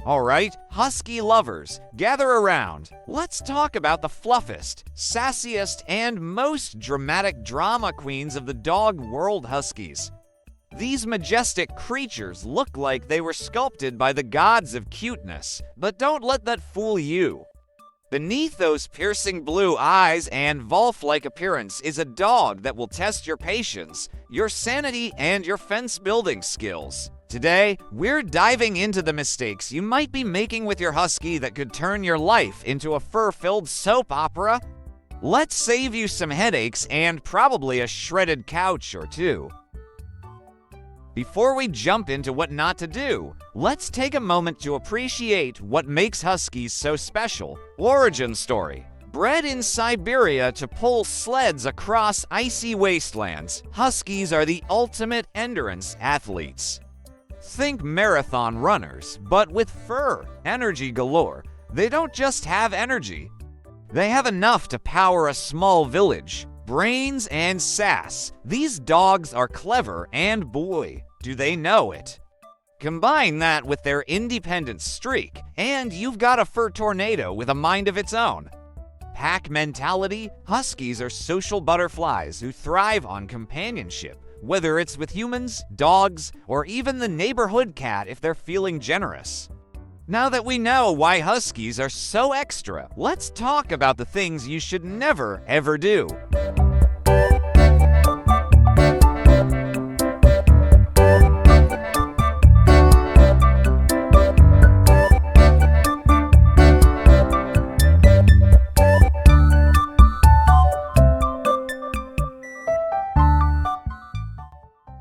Alright, Husky lovers, gather around. Let's talk about the fluffiest, sassiest, and most dramatic drama queens of the dog world, Huskies. These majestic creatures look like they were sculpted by the gods of cuteness, but don't let that fool you. Beneath those piercing blue eyes and Wolf-like appearance is a dog that will test your patience, your sanity, and your fence-building skills. Today, we're diving into the mistakes you might be making with your Husky that could turn your life into a fur-filled soap opera. Let's save you some headaches and probably a shredded couch or two. Before we jump into what not to do, let's take a moment to appreciate what makes Huskies so special. Origin story. Bred in Siberia to pull sleds across icy wastelands, Huskies are the ultimate endurance athletes. Think marathon runners, but with fur, energy galore. They don't just have energy. They have enough to power a small village. Brains and sass. These dogs are clever, and boy, do they know it. Combine that with their independent streak, and you've got a fur tornado with a mind of its own. Pack mentality. Huskies are social butterflies who thrive on companionship, whether it's with humans, dogs, or even the neighborhood cat if they're feeling generous. Now that we know why Huskies are so extra, let's talk about the things you should never, ever do.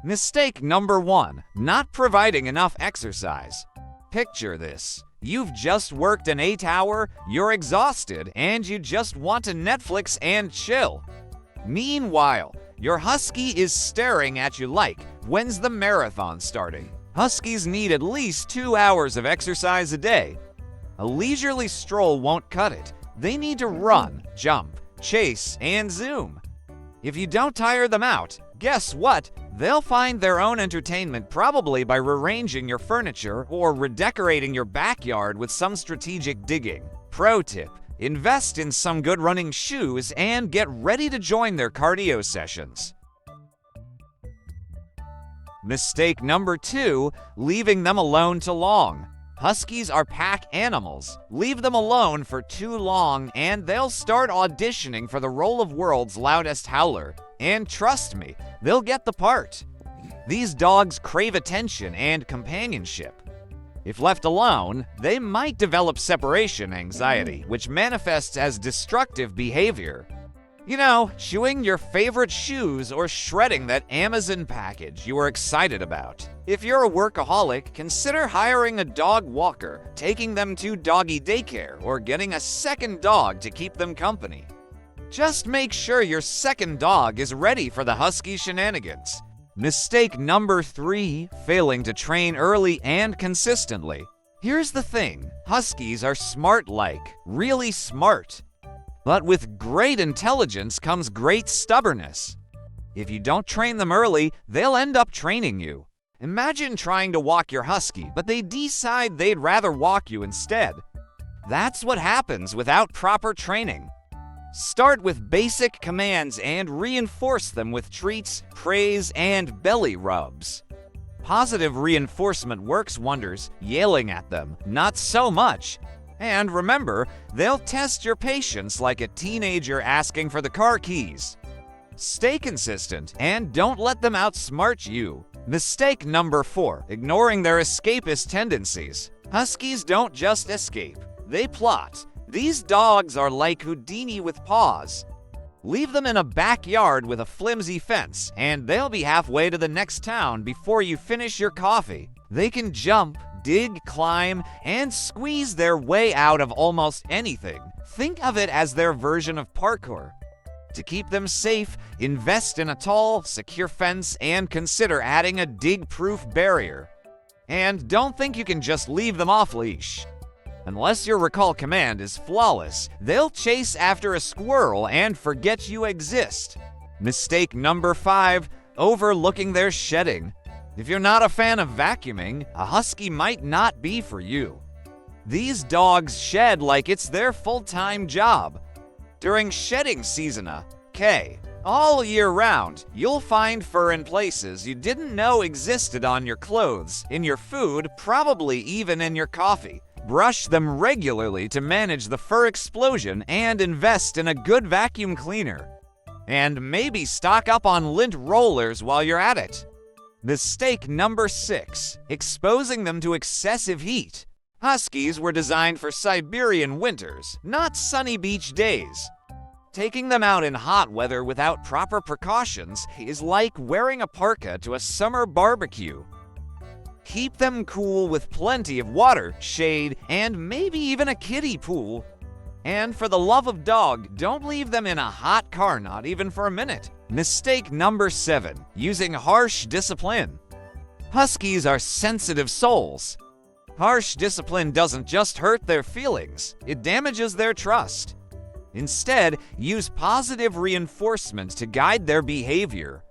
Mistake number 1, not providing enough exercise. Picture this. You've just worked an 8-hour, you're exhausted, and you just want to Netflix and chill. Meanwhile, your Husky is staring at you like, when's the marathon starting? Huskies need at least 2 hours of exercise a day. A leisurely stroll won't cut it. They need to run, jump, chase, and zoom. If you don't tire them out, guess what? They'll find their own entertainment probably by rearranging your furniture or redecorating your backyard with some strategic digging. Pro tip: invest in some good running shoes and get ready to join their cardio sessions. Mistake number 2, leaving them alone too long. Huskies are pack animals. Leave them alone for too long and they'll start auditioning for the role of world's loudest howler. And trust me, they'll get the part. These dogs crave attention and companionship. If left alone, they might develop separation anxiety, which manifests as destructive behavior. You know, chewing your favorite shoes or shredding that Amazon package you were excited about. If you're a workaholic, consider hiring a dog walker, taking them to doggy daycare, or getting a second dog to keep them company. Just make sure your second dog is ready for the Husky shenanigans. Mistake number 3, failing to train early and consistently. Here's the thing, Huskies are smart-like, really smart. But with great intelligence comes great stubbornness. If you don't train them early, they'll end up training you. Imagine trying to walk your Husky, but they decide they'd rather walk you instead. That's what happens without proper training. Start with basic commands and reinforce them with treats, praise, and belly rubs. Positive reinforcement works wonders. Yelling at them, not so much. And remember, they'll test your patience like a teenager asking for the car keys. Stay consistent and don't let them outsmart you. Mistake number 4, ignoring their escapist tendencies. Huskies don't just escape, they plot. These dogs are like Houdini with paws. Leave them in a backyard with a flimsy fence, and they'll be halfway to the next town before you finish your coffee. They can jump, dig, climb, and squeeze their way out of almost anything. Think of it as their version of parkour. To keep them safe, invest in a tall, secure fence and consider adding a dig-proof barrier. And don't think you can just leave them off-leash. Unless your recall command is flawless, they'll chase after a squirrel and forget you exist. Mistake number 5, overlooking their shedding. If you're not a fan of vacuuming, a Husky might not be for you. These dogs shed like it's their full-time job. During shedding season, all year round, you'll find fur in places you didn't know existed on your clothes, in your food, probably even in your coffee. Brush them regularly to manage the fur explosion and invest in a good vacuum cleaner. And maybe stock up on lint rollers while you're at it. Mistake number 6, exposing them to excessive heat. Huskies were designed for Siberian winters, not sunny beach days. Taking them out in hot weather without proper precautions is like wearing a parka to a summer barbecue. Keep them cool with plenty of water, shade, and maybe even a kiddie pool. And for the love of dog, don't leave them in a hot car, not even for a minute. Mistake number 7, using harsh discipline. Huskies are sensitive souls. Harsh discipline doesn't just hurt their feelings, it damages their trust. Instead, use positive reinforcement to guide their behavior.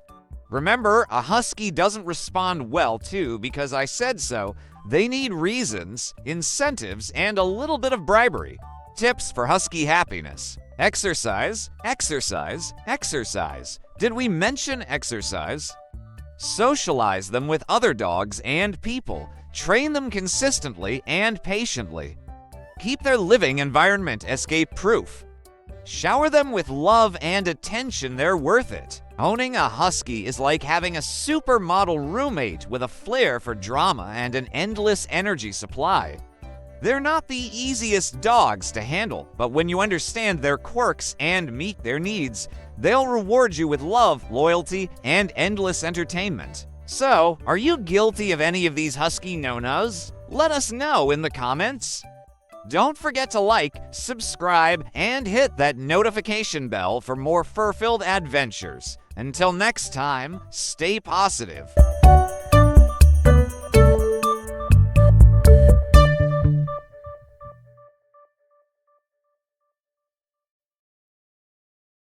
Remember, a husky doesn't respond well to because I said so. They need reasons, incentives, and a little bit of bribery. Tips for husky happiness. Exercise, exercise, exercise. Did we mention exercise? Socialize them with other dogs and people. Train them consistently and patiently. Keep their living environment escape-proof. Shower them with love and attention, they're worth it. Owning a husky is like having a supermodel roommate with a flair for drama and an endless energy supply. They're not the easiest dogs to handle, but when you understand their quirks and meet their needs, they'll reward you with love, loyalty, and endless entertainment. So, are you guilty of any of these husky no-nos? Let us know in the comments. Don't forget to like, subscribe, and hit that notification bell for more fur-filled adventures. Until next time, stay positive.